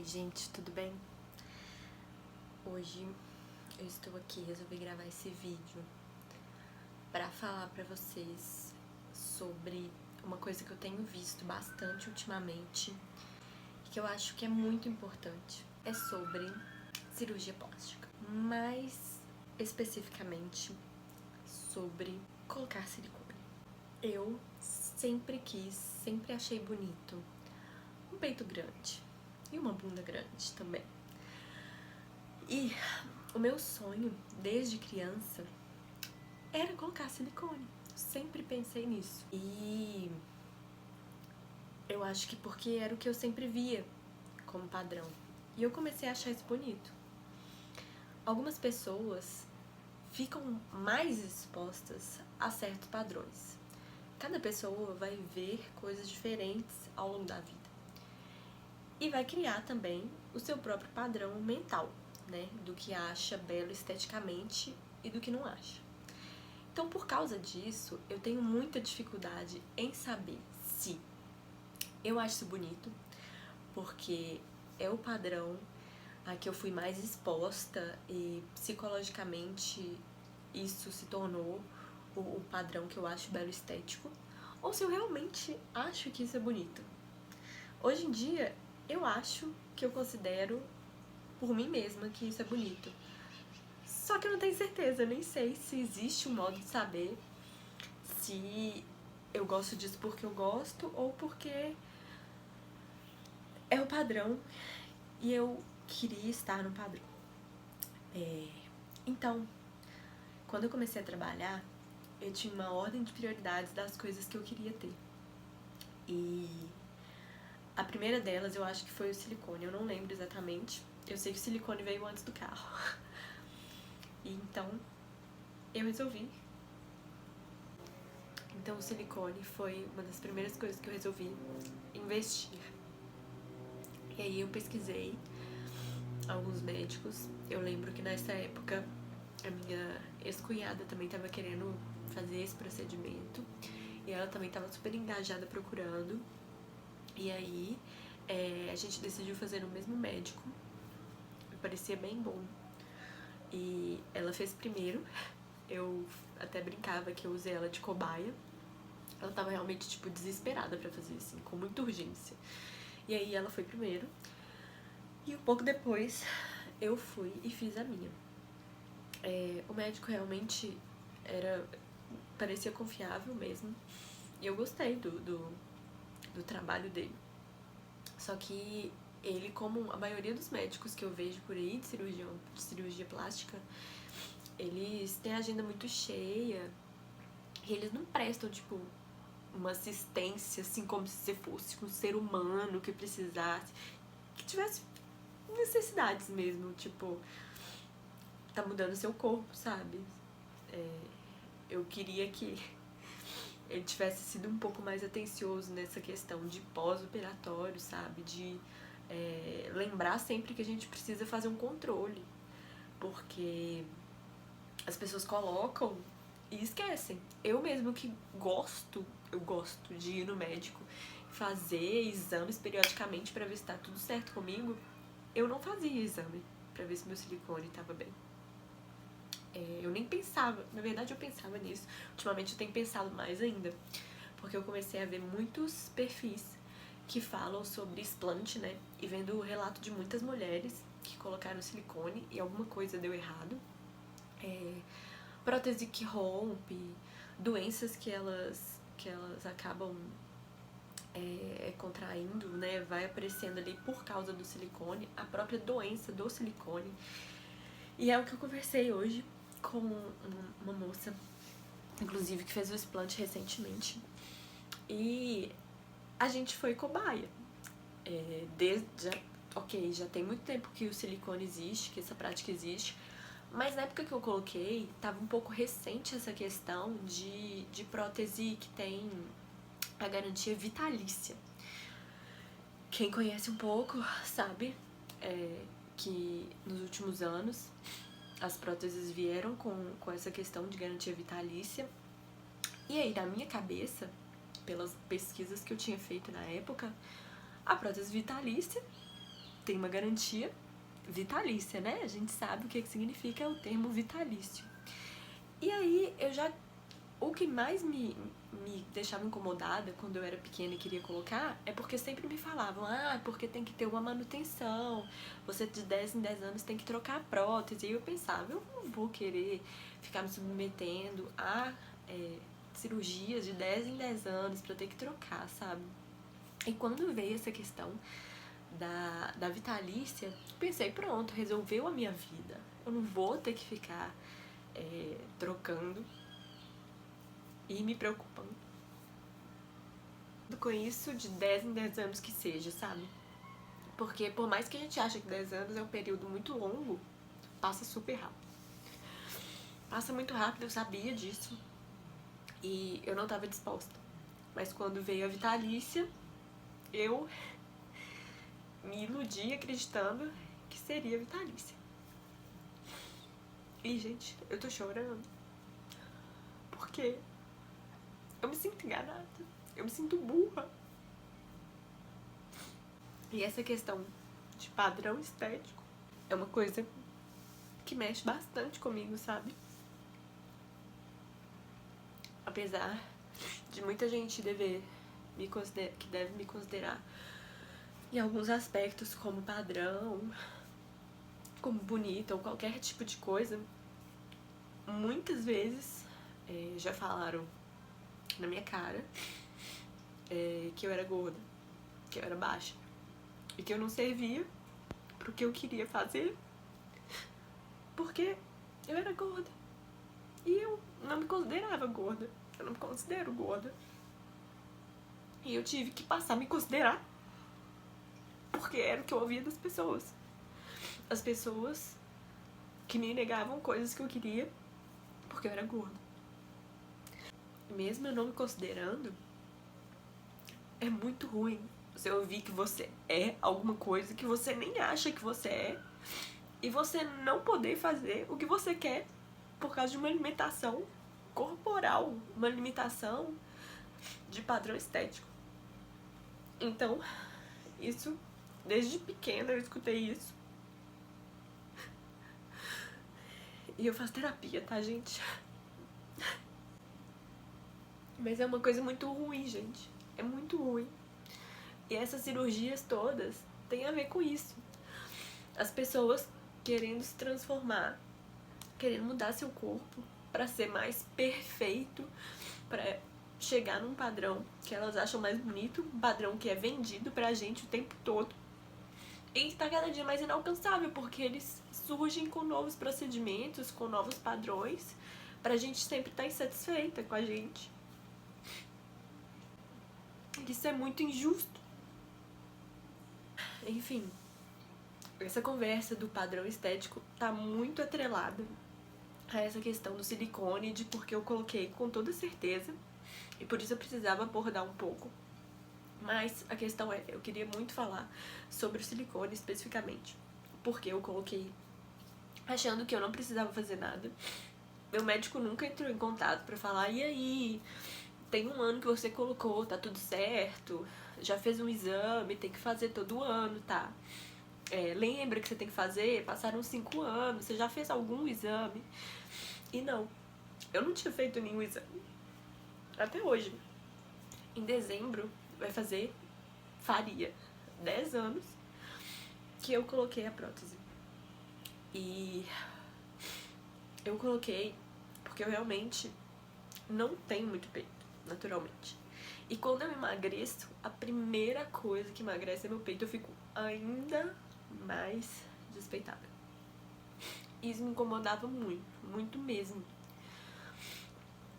Oi gente, tudo bem? Hoje eu estou aqui, resolvi gravar esse vídeo para falar para vocês sobre uma coisa que eu tenho visto bastante ultimamente e que eu acho que é muito importante. É sobre cirurgia plástica, mais especificamente sobre colocar silicone. Eu sempre achei bonito um peito grande e uma bunda grande também. E o meu sonho, desde criança, era colocar silicone. Sempre pensei nisso. E eu acho que porque era o que eu sempre via como padrão. E eu comecei a achar isso bonito. Algumas pessoas ficam mais expostas a certos padrões. Cada pessoa vai ver coisas diferentes ao longo da vida. E vai criar também o seu próprio padrão mental, né? Do que acha belo esteticamente e do que não acha. Então, por causa disso, eu tenho muita dificuldade em saber se eu acho isso bonito, porque é o padrão a que eu fui mais exposta e psicologicamente isso se tornou o padrão que eu acho belo estético, ou se eu realmente acho que isso é bonito. Hoje em dia, eu acho que eu considero por mim mesma que isso é bonito. Só que eu não tenho certeza, eu nem sei se existe um modo de saber se eu gosto disso porque eu gosto ou porque é o padrão e eu queria estar no padrão. Então, quando eu comecei a trabalhar, eu tinha uma ordem de prioridades das coisas que eu queria ter. E a primeira delas eu acho que foi o silicone, eu não lembro exatamente. Eu sei que o silicone veio antes do carro. E então, eu resolvi. Então o silicone foi uma das primeiras coisas que eu resolvi investir. E aí eu pesquisei alguns médicos. Eu lembro que nessa época a minha ex-cunhada também estava querendo fazer esse procedimento. E ela também estava super engajada procurando. E aí a gente decidiu fazer no mesmo médico. Parecia bem bom. E ela fez primeiro. Eu até brincava que eu usei ela de cobaia. Ela tava realmente, tipo, desesperada pra fazer, assim, com muita urgência. E aí ela foi primeiro. E um pouco depois eu fui e fiz a minha. O médico realmente parecia confiável mesmo. E eu gostei do trabalho dele. Só que ele, como a maioria dos médicos que eu vejo por aí de cirurgia plástica, eles têm a agenda muito cheia e eles não prestam, tipo, uma assistência, assim, como se você fosse um ser humano que precisasse, que tivesse necessidades mesmo, tipo, tá mudando seu corpo, sabe? Eu queria que ele tivesse sido um pouco mais atencioso nessa questão de pós-operatório, sabe? De lembrar sempre que a gente precisa fazer um controle, porque as pessoas colocam e esquecem. Eu mesmo que eu gosto de ir no médico, fazer exames periodicamente pra ver se tá tudo certo comigo. Eu não fazia exame pra ver se meu silicone tava bem. Eu nem pensava, na verdade eu pensava nisso. Ultimamente eu tenho pensado mais ainda, porque eu comecei a ver muitos perfis que falam sobre explante, né? E vendo o relato de muitas mulheres que colocaram silicone e alguma coisa deu errado. Prótese que rompe, doenças que elas acabam contraindo, né? Vai aparecendo ali por causa do silicone, a própria doença do silicone. E é o que eu conversei hoje com uma moça, inclusive, que fez o explante recentemente. E a gente foi cobaia. Já tem muito tempo que o silicone existe, que essa prática existe, mas na época que eu coloquei, tava um pouco recente essa questão de prótese que tem a garantia vitalícia. Quem conhece um pouco sabe que nos últimos anos as próteses vieram com essa questão de garantia vitalícia. E aí, na minha cabeça, pelas pesquisas que eu tinha feito na época, a prótese vitalícia tem uma garantia vitalícia, né? A gente sabe o que significa o termo vitalício. E aí, o que mais me deixava incomodada quando eu era pequena e queria colocar é porque sempre me falavam, porque tem que ter uma manutenção, você de 10 em 10 anos tem que trocar a prótese. E eu pensava, eu não vou querer ficar me submetendo a cirurgias de 10 em 10 anos pra eu ter que trocar, sabe? E quando veio essa questão da vitalícia, pensei, pronto, resolveu a minha vida. Eu não vou ter que ficar trocando e me preocupando com isso de 10 em 10 anos que seja, sabe? Porque por mais que a gente ache que 10 anos é um período muito longo, passa super rápido. Passa muito rápido, eu sabia disso e eu não estava disposta. Mas quando veio a vitalícia, eu me iludi acreditando que seria vitalícia. E, gente, eu tô chorando porque eu me sinto enganada, eu me sinto burra. E essa questão de padrão estético é uma coisa que mexe bastante comigo, sabe? Apesar de muita gente que deve me considerar em alguns aspectos como padrão, como bonita ou qualquer tipo de coisa, muitas vezes já falaram na minha cara que eu era gorda, que eu era baixa e que eu não servia pro que eu queria fazer porque eu era gorda e eu não me considerava gorda, eu não me considero gorda e eu tive que passar a me considerar porque era o que eu ouvia das pessoas. As pessoas que me negavam coisas que eu queria porque eu era gorda. Mesmo eu não me considerando, é muito ruim você ouvir que você é alguma coisa que você nem acha que você é e você não poder fazer o que você quer por causa de uma limitação corporal, uma limitação de padrão estético. Então, isso, desde pequena eu escutei isso. E eu faço terapia, tá, gente? Mas é uma coisa muito ruim, gente. É muito ruim. E essas cirurgias todas têm a ver com isso. As pessoas querendo se transformar, querendo mudar seu corpo pra ser mais perfeito, pra chegar num padrão que elas acham mais bonito, um padrão que é vendido pra gente o tempo todo. E tá cada dia mais inalcançável, porque eles surgem com novos procedimentos, com novos padrões, pra gente sempre estar insatisfeita com a gente. Isso é muito injusto. Enfim, essa conversa do padrão estético tá muito atrelada a essa questão do silicone, de porque eu coloquei com toda certeza, e por isso eu precisava abordar um pouco. Mas a questão é, eu queria muito falar sobre o silicone especificamente, porque eu coloquei achando que eu não precisava fazer nada. Meu médico nunca entrou em contato pra falar, e aí, tem um ano que você colocou, tá tudo certo, já fez um exame, tem que fazer todo ano, tá? Lembra que você tem que fazer, passaram 5 anos, você já fez algum exame? E não, eu não tinha feito nenhum exame, até hoje. Em dezembro faria 10 anos que eu coloquei a prótese. E eu coloquei porque eu realmente não tenho muito peito, naturalmente. E quando eu emagreço, a primeira coisa que emagrece é meu peito, eu fico ainda mais despeitada. Isso me incomodava muito, muito mesmo.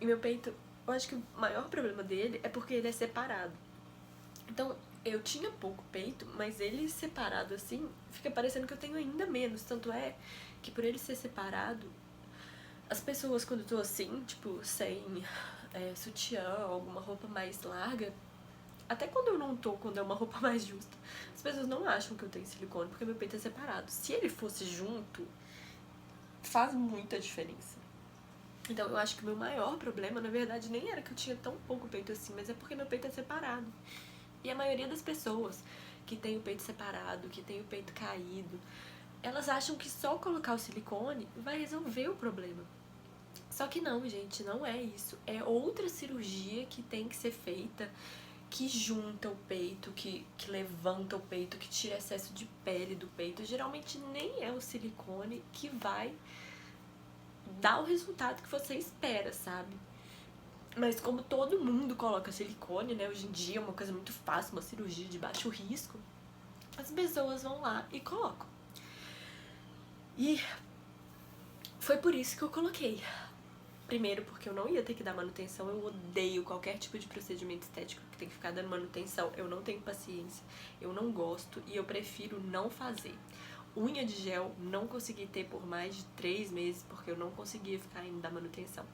E meu peito, eu acho que o maior problema dele é porque ele é separado. Então, eu tinha pouco peito, mas ele separado assim, fica parecendo que eu tenho ainda menos. Tanto é que por ele ser separado, as pessoas quando eu tô assim, tipo, sem sutiã, alguma roupa mais larga, até quando eu não tô, quando é uma roupa mais justa, as pessoas não acham que eu tenho silicone, porque meu peito é separado. Se ele fosse junto, faz muita diferença. Então eu acho que o meu maior problema, na verdade, nem era que eu tinha tão pouco peito assim, mas é porque meu peito é separado. E a maioria das pessoas que tem o peito separado, que tem o peito caído, elas acham que só colocar o silicone vai resolver o problema. Só que não, gente, não é isso. É outra cirurgia que tem que ser feita, que junta o peito, que levanta o peito, que tira excesso de pele do peito. Geralmente nem é o silicone que vai dar o resultado que você espera, sabe? Mas como todo mundo coloca silicone, né, hoje em dia é uma coisa muito fácil, uma cirurgia de baixo risco, as pessoas vão lá e colocam. E foi por isso que eu coloquei. Primeiro, porque eu não ia ter que dar manutenção. Eu odeio qualquer tipo de procedimento estético que tem que ficar dando manutenção. Eu não tenho paciência, eu não gosto e eu prefiro não fazer. Unha de gel, não consegui ter por mais de 3 meses, porque eu não conseguia ficar indo dar manutenção.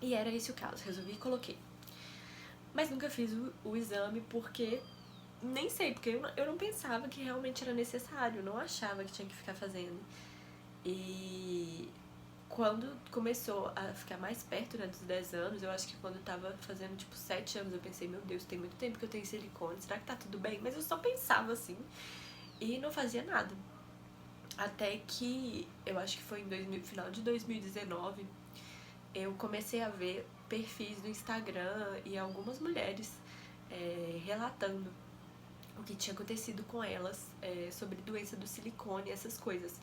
E era esse o caso, resolvi e coloquei. Mas nunca fiz o exame porque... Nem sei, porque eu não pensava que realmente era necessário. Eu não achava que tinha que ficar fazendo. E... quando começou a ficar mais perto, né, dos 10 anos, eu acho que quando eu tava fazendo, tipo, 7 anos, eu pensei, meu Deus, tem muito tempo que eu tenho silicone, será que tá tudo bem? Mas eu só pensava assim, e não fazia nada. Até que, eu acho que foi em final de 2019, eu comecei a ver perfis no Instagram e algumas mulheres relatando o que tinha acontecido com elas sobre doença do silicone, essas coisas.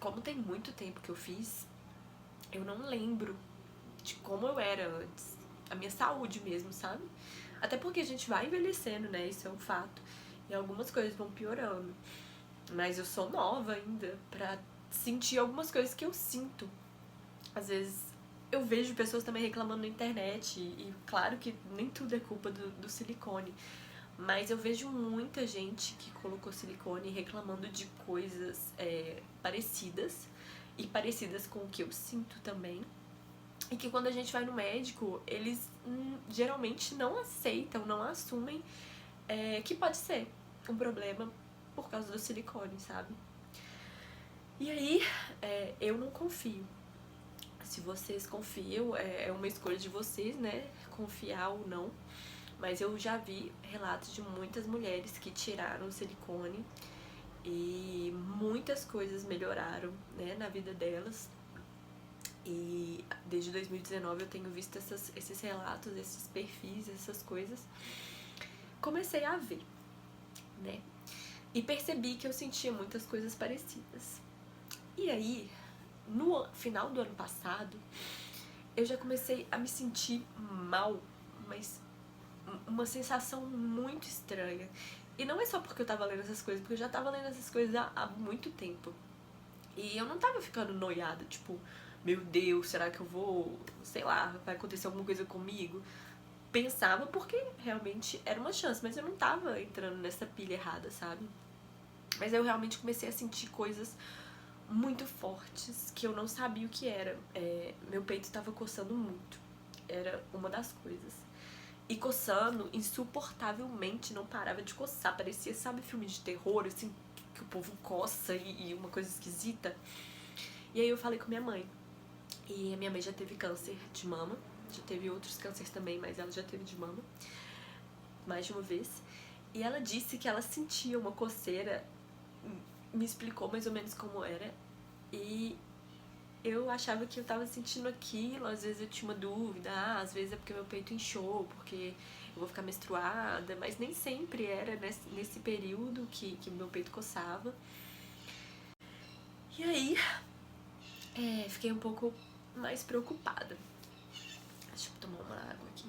Como tem muito tempo que eu fiz, eu não lembro de como eu era antes. A minha saúde mesmo, sabe? Até porque a gente vai envelhecendo, né? Isso é um fato. E algumas coisas vão piorando. Mas eu sou nova ainda pra sentir algumas coisas que eu sinto. Às vezes eu vejo pessoas também reclamando na internet. E claro que nem tudo é culpa do silicone. Mas eu vejo muita gente que colocou silicone reclamando de coisas parecidas. E parecidas com o que eu sinto também. E que quando a gente vai no médico, eles geralmente não aceitam, não assumem que pode ser um problema por causa do silicone, sabe? E aí, eu não confio. Se vocês confiam, é uma escolha de vocês, né? Confiar ou não. Mas eu já vi relatos de muitas mulheres que tiraram o silicone e muitas coisas melhoraram, né, na vida delas. E desde 2019 eu tenho visto esses relatos, esses perfis, essas coisas. Comecei a ver, né? E percebi que eu sentia muitas coisas parecidas. E aí, no final do ano passado, eu já comecei a me sentir mal, mas uma sensação muito estranha. E não é só porque eu tava lendo essas coisas, porque eu já tava lendo essas coisas há muito tempo. E eu não tava ficando noiada, tipo, meu Deus, será que eu vou, sei lá, vai acontecer alguma coisa comigo? Pensava porque realmente era uma chance, mas eu não tava entrando nessa pilha errada, sabe? Mas eu realmente comecei a sentir coisas muito fortes que eu não sabia o que era. Meu peito tava coçando muito, era uma das coisas. E coçando insuportavelmente, não parava de coçar, parecia, sabe, filme de terror, assim, que o povo coça e uma coisa esquisita. E aí eu falei com minha mãe. E a minha mãe já teve câncer de mama, já teve outros cânceres também, mas ela já teve de mama, mais de uma vez. E ela disse que ela sentia uma coceira, me explicou mais ou menos como era. E eu achava que eu tava sentindo aquilo, às vezes eu tinha uma dúvida, às vezes é porque meu peito inchou, porque eu vou ficar menstruada, mas nem sempre era nesse período que meu peito coçava. E aí, fiquei um pouco mais preocupada. Deixa eu tomar uma água aqui.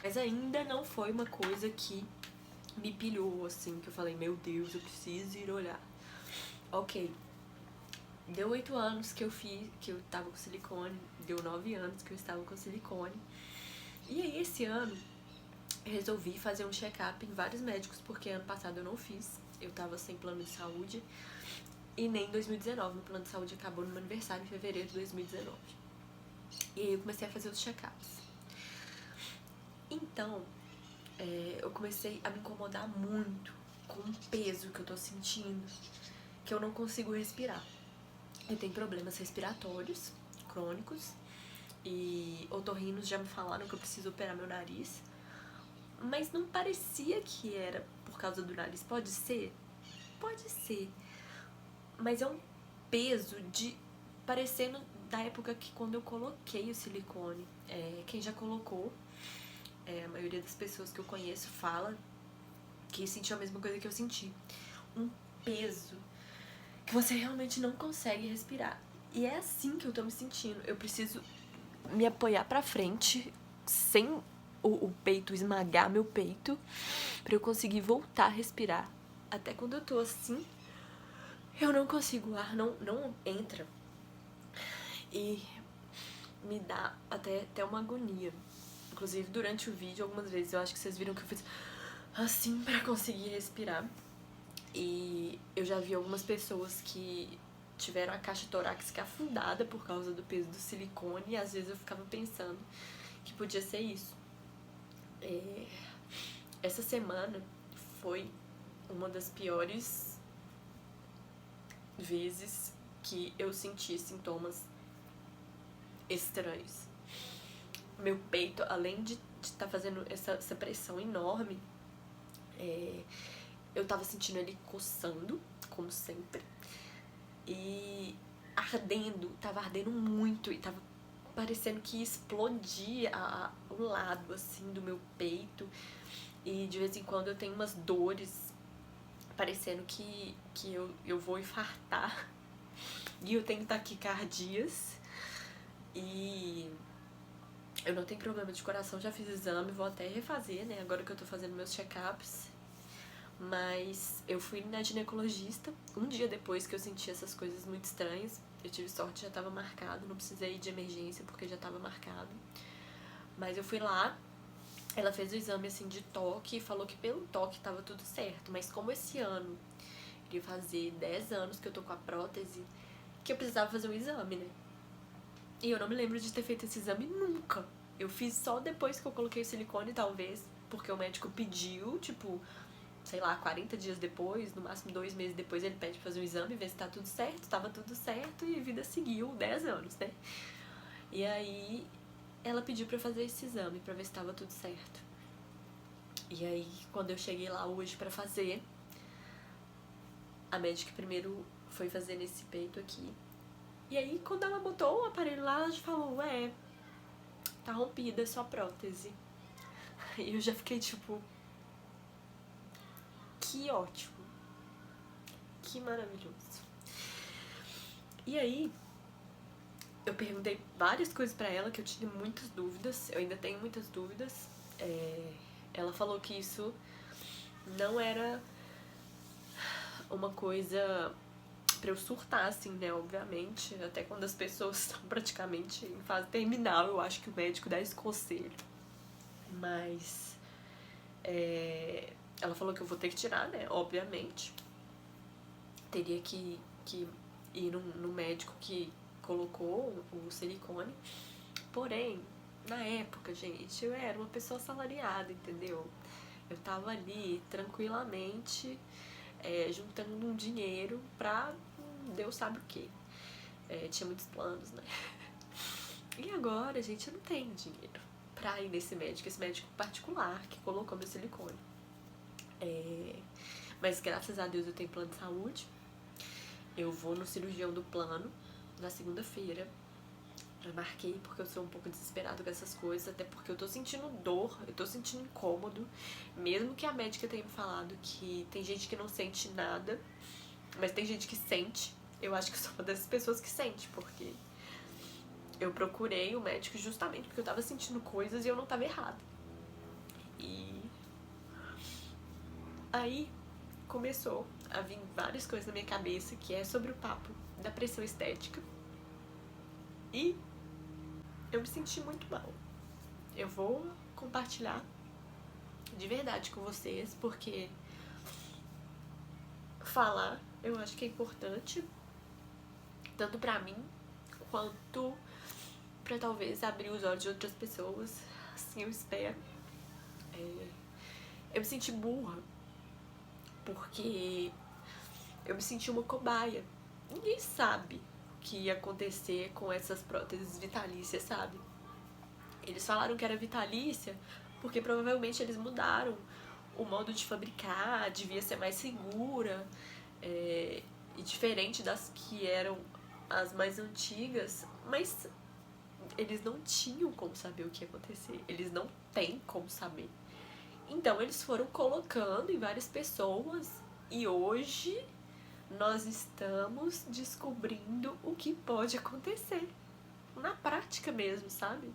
Mas ainda não foi uma coisa que me pilhou, assim, que eu falei, meu Deus, eu preciso ir olhar. Ok. Deu 8 anos que eu tava com silicone, deu 9 anos que eu estava com silicone. E aí, esse ano, eu resolvi fazer um check-up em vários médicos, porque ano passado eu não fiz. Eu tava sem plano de saúde. E nem em 2019, meu plano de saúde acabou no meu aniversário, em fevereiro de 2019. E aí eu comecei a fazer os check-ups. Então, eu comecei a me incomodar muito com o peso que eu tô sentindo, que eu não consigo respirar. Eu tenho problemas respiratórios crônicos e otorrinos já me falaram que eu preciso operar meu nariz, mas não parecia que era por causa do nariz. Pode ser? Pode ser. Mas é um peso de parecendo da época que quando eu coloquei o silicone. Quem já colocou, a maioria das pessoas que eu conheço fala que sentiu a mesma coisa que eu senti. Um peso que você realmente não consegue respirar. E é assim que eu tô me sentindo. Eu preciso me apoiar pra frente sem o peito esmagar meu peito pra eu conseguir voltar a respirar. Até quando eu tô assim, eu não consigo, o ar não entra. E me dá até uma agonia. Inclusive, durante o vídeo, algumas vezes, eu acho que vocês viram que eu fiz assim pra conseguir respirar. E eu já vi algumas pessoas que tiveram a caixa torácica afundada por causa do peso do silicone. E às vezes eu ficava pensando que podia ser isso. Essa semana foi uma das piores vezes que eu senti sintomas estranhos. Meu peito, além de estar fazendo essa pressão enorme, eu tava sentindo ele coçando, como sempre, e tava ardendo muito, e tava parecendo que explodia o lado, assim, do meu peito, e de vez em quando eu tenho umas dores, parecendo que eu vou infartar, e eu tenho taquicardias, e eu não tenho problema de coração, já fiz exame, vou até refazer, né, agora que eu tô fazendo meus check-ups. Mas eu fui na ginecologista um dia depois que eu senti essas coisas muito estranhas. Eu tive sorte, já tava marcado, não precisei ir de emergência porque já tava marcado. Mas eu fui lá, ela fez o exame assim de toque e falou que pelo toque tava tudo certo. Mas como esse ano iria fazer 10 anos que eu tô com a prótese, que eu precisava fazer um exame, né? E eu não me lembro de ter feito esse exame nunca. Eu fiz só depois que eu coloquei o silicone, talvez, porque o médico pediu, tipo, sei lá, 40 dias depois, no máximo 2 meses depois, ele pede pra fazer um exame, ver se tá tudo certo. Tava tudo certo e a vida seguiu 10 anos, né? E aí, ela pediu pra fazer esse exame, pra ver se tava tudo certo. E aí, quando eu cheguei lá hoje pra fazer, a médica primeiro foi fazer nesse peito aqui. E aí, quando ela botou o aparelho lá, ela já falou, tá rompida a sua prótese. E eu já fiquei tipo, que ótimo, que maravilhoso. E aí, eu perguntei várias coisas pra ela, que eu tinha muitas dúvidas, eu ainda tenho muitas dúvidas. Ela falou que isso não era uma coisa pra eu surtar, assim, né, obviamente. Até quando as pessoas estão praticamente em fase terminal, eu acho que o médico dá esse conselho. Mas ela falou que eu vou ter que tirar, né, obviamente. Teria que ir no médico que colocou o silicone. Porém, na época, gente, eu era uma pessoa assalariada, entendeu? Eu tava ali tranquilamente juntando um dinheiro pra Deus sabe o quê. Tinha muitos planos, né? E agora, gente, eu não tenho dinheiro pra ir nesse médico, esse médico particular que colocou meu silicone. Mas graças a Deus eu tenho plano de saúde. Eu vou no cirurgião do plano na segunda-feira. Já marquei porque eu sou um pouco desesperada com essas coisas, até porque eu tô sentindo dor, eu tô sentindo incômodo, mesmo que a médica tenha me falado que tem gente que não sente nada, mas tem gente que sente. Eu acho que eu sou uma dessas pessoas que sente, porque eu procurei o médico justamente porque eu tava sentindo coisas e eu não tava errada. E aí começou a vir várias coisas na minha cabeça, que é sobre o papo da pressão estética. E eu me senti muito mal. Eu vou compartilhar de verdade com vocês, porque falar eu acho que é importante, tanto pra mim, quanto pra talvez abrir os olhos de outras pessoas, assim eu espero. Eu me senti burra, porque eu me senti uma cobaia. Ninguém sabe o que ia acontecer com essas próteses vitalícias, sabe? Eles falaram que era vitalícia porque provavelmente eles mudaram o modo de fabricar, devia ser mais segura, e diferente das que eram as mais antigas, mas eles não tinham como saber o que ia acontecer, eles não têm como saber. Então eles foram colocando em várias pessoas e hoje nós estamos descobrindo o que pode acontecer na prática mesmo, sabe?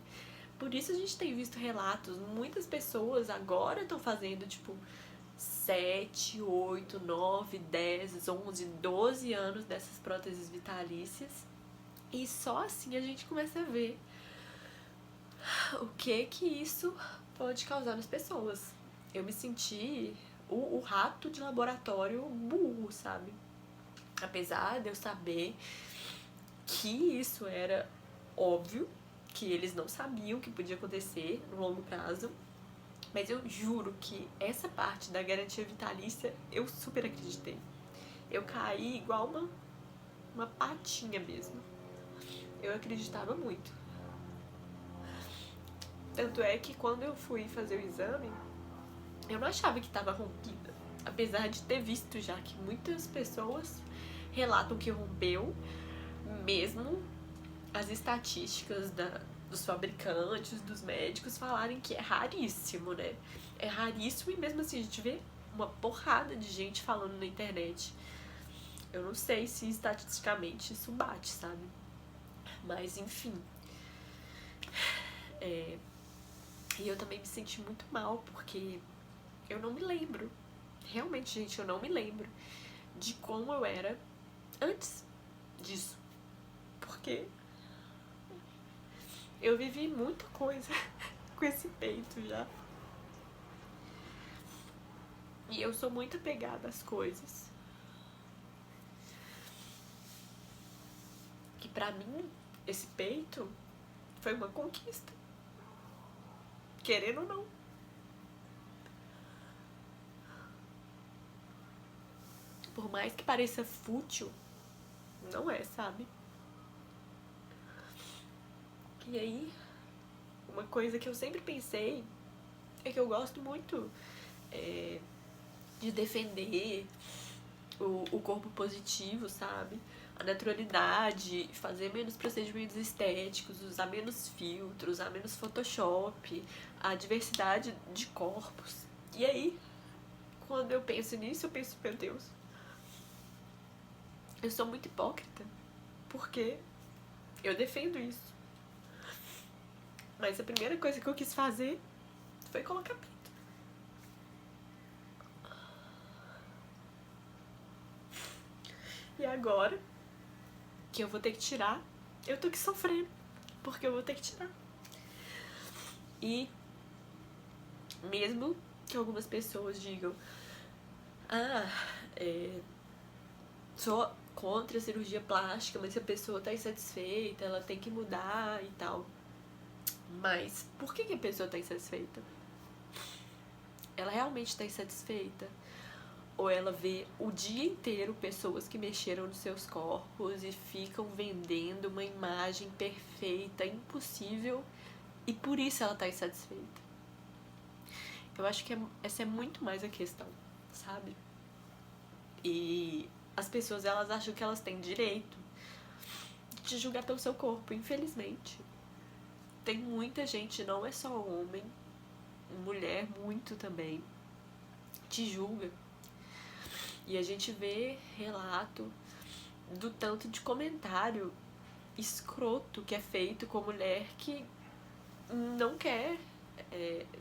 Por isso a gente tem visto relatos, muitas pessoas agora estão fazendo tipo 7, 8, 9, 10, 11, 12 anos dessas próteses vitalícias. E só assim a gente começa a ver o que isso pode causar nas pessoas. Eu me senti o rato de laboratório burro, sabe? Apesar de eu saber que isso era óbvio, que eles não sabiam o que podia acontecer no longo prazo, mas eu juro que essa parte da garantia vitalícia eu super acreditei. Eu caí igual uma patinha mesmo. Eu acreditava muito. Tanto é que quando eu fui fazer o exame, eu não achava que estava rompida. Apesar de ter visto já que muitas pessoas relatam que rompeu, mesmo as estatísticas dos fabricantes, dos médicos falarem que é raríssimo, né? É raríssimo e mesmo assim a gente vê uma porrada de gente falando na internet. Eu não sei se estatisticamente isso bate, sabe? Mas enfim. E eu também me senti muito mal porque eu não me lembro. Realmente, gente, eu não me lembro de como eu era antes disso. Porque eu vivi muita coisa com esse peito já. E eu sou muito apegada às coisas. Que pra mim, esse peito foi uma conquista. Querendo ou não. Por mais que pareça fútil, não é, sabe? E aí, uma coisa que eu sempre pensei é que eu gosto muito de defender o corpo positivo, sabe? A naturalidade, fazer menos procedimentos estéticos, usar menos filtros, usar menos Photoshop, a diversidade de corpos. E aí, quando eu penso nisso, eu penso, meu Deus, eu sou muito hipócrita, porque eu defendo isso. Mas a primeira coisa que eu quis fazer foi colocar peito. E agora que eu vou ter que tirar, eu tô aqui sofrendo, porque eu vou ter que tirar. E mesmo que algumas pessoas digam, sou contra a cirurgia plástica, mas se a pessoa tá insatisfeita, ela tem que mudar e tal. Mas por que a pessoa tá insatisfeita? Ela realmente tá insatisfeita? Ou ela vê o dia inteiro pessoas que mexeram nos seus corpos e ficam vendendo uma imagem perfeita, impossível, e por isso ela tá insatisfeita? Eu acho que essa é muito mais a questão, sabe? E as pessoas, elas acham que elas têm direito de julgar pelo seu corpo, infelizmente. Tem muita gente, não é só homem, mulher muito também, te julga. E a gente vê relato do tanto de comentário escroto que é feito com mulher que não quer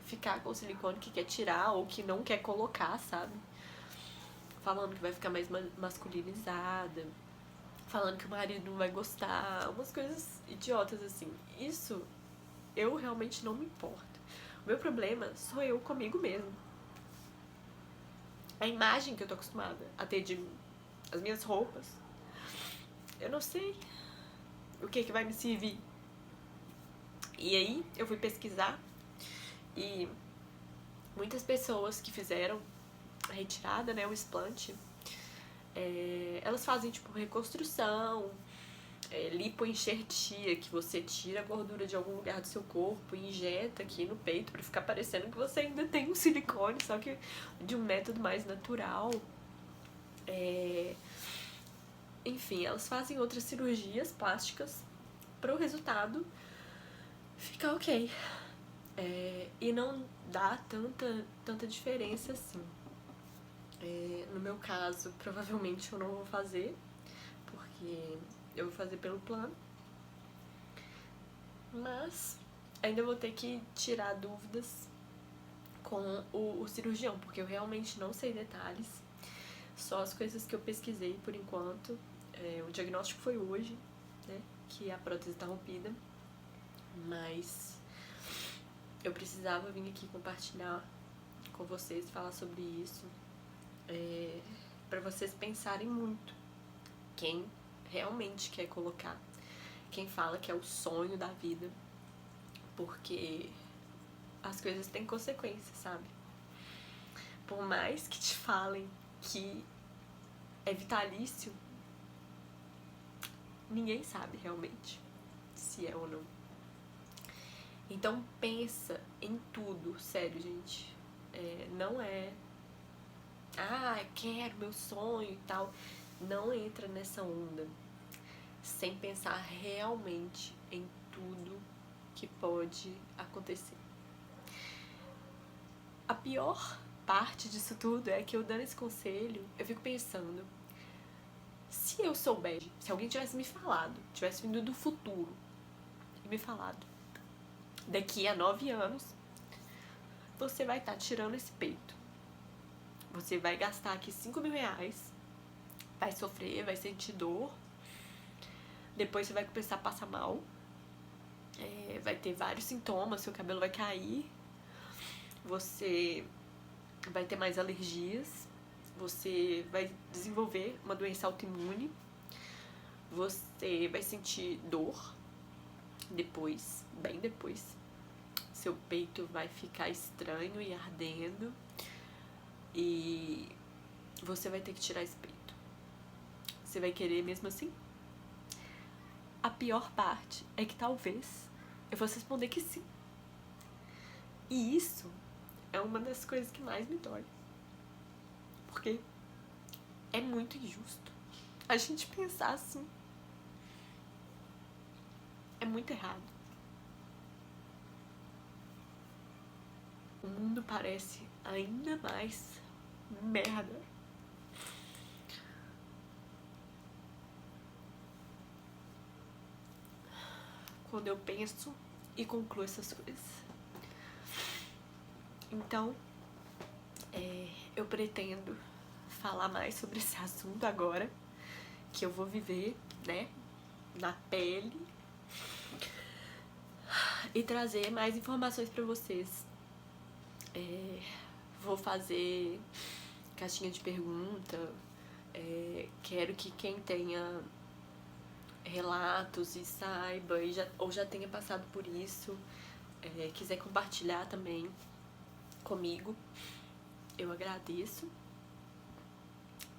ficar com silicone, que quer tirar ou que não quer colocar, sabe? Falando que vai ficar mais masculinizada, falando que o marido não vai gostar, umas coisas idiotas assim. Isso eu realmente não me importo. O meu problema sou eu comigo mesmo. A imagem que eu tô acostumada a ter de mim, as minhas roupas, eu não sei o que vai me servir. E aí eu fui pesquisar e muitas pessoas que fizeram a retirada, né, o explante, elas fazem tipo reconstrução, lipoenxertia, que você tira a gordura de algum lugar do seu corpo e injeta aqui no peito pra ficar parecendo que você ainda tem um silicone, só que de um método mais natural. Enfim, elas fazem outras cirurgias plásticas para o resultado ficar ok. E não dá tanta diferença assim. No meu caso, provavelmente eu não vou fazer, porque eu vou fazer pelo plano. Mas ainda vou ter que tirar dúvidas com o cirurgião, porque eu realmente não sei detalhes. Só as coisas que eu pesquisei por enquanto. O diagnóstico foi hoje, né, que a prótese tá rompida. Mas eu precisava vir aqui compartilhar com vocês, falar sobre isso, pra vocês pensarem muito. Quem realmente quer colocar, quem fala que é o sonho da vida, porque as coisas têm consequências, sabe? Por mais que te falem que é vitalício, ninguém sabe realmente se é ou não. Então pensa em tudo, sério, gente. Não é quero, meu sonho e tal. Não entra nessa onda sem pensar realmente em tudo que pode acontecer. A pior parte disso tudo é que eu dando esse conselho, eu fico pensando, se eu soubesse, se alguém tivesse me falado, tivesse vindo do futuro e me falado, daqui a 9 anos você vai estar tirando esse peito, você vai gastar aqui 5 mil reais, vai sofrer, vai sentir dor, depois você vai começar a passar mal, vai ter vários sintomas, seu cabelo vai cair, você vai ter mais alergias, você vai desenvolver uma doença autoimune, você vai sentir dor depois, bem depois, seu peito vai ficar estranho e ardendo e você vai ter que tirar esse peito. Você vai querer mesmo assim? A pior parte é que talvez eu fosse responder que sim. E isso é uma das coisas que mais me dói. Porque é muito injusto a gente pensar assim. É muito errado. O mundo parece ainda mais merda quando eu penso e concluo essas coisas. Então, eu pretendo falar mais sobre esse assunto agora, que eu vou viver, né, na pele, e trazer mais informações pra vocês. Vou fazer caixinha de pergunta, quero que quem tenha relatos e saiba, ou já tenha passado por isso, quiser compartilhar também comigo, eu agradeço.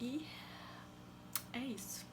E é isso.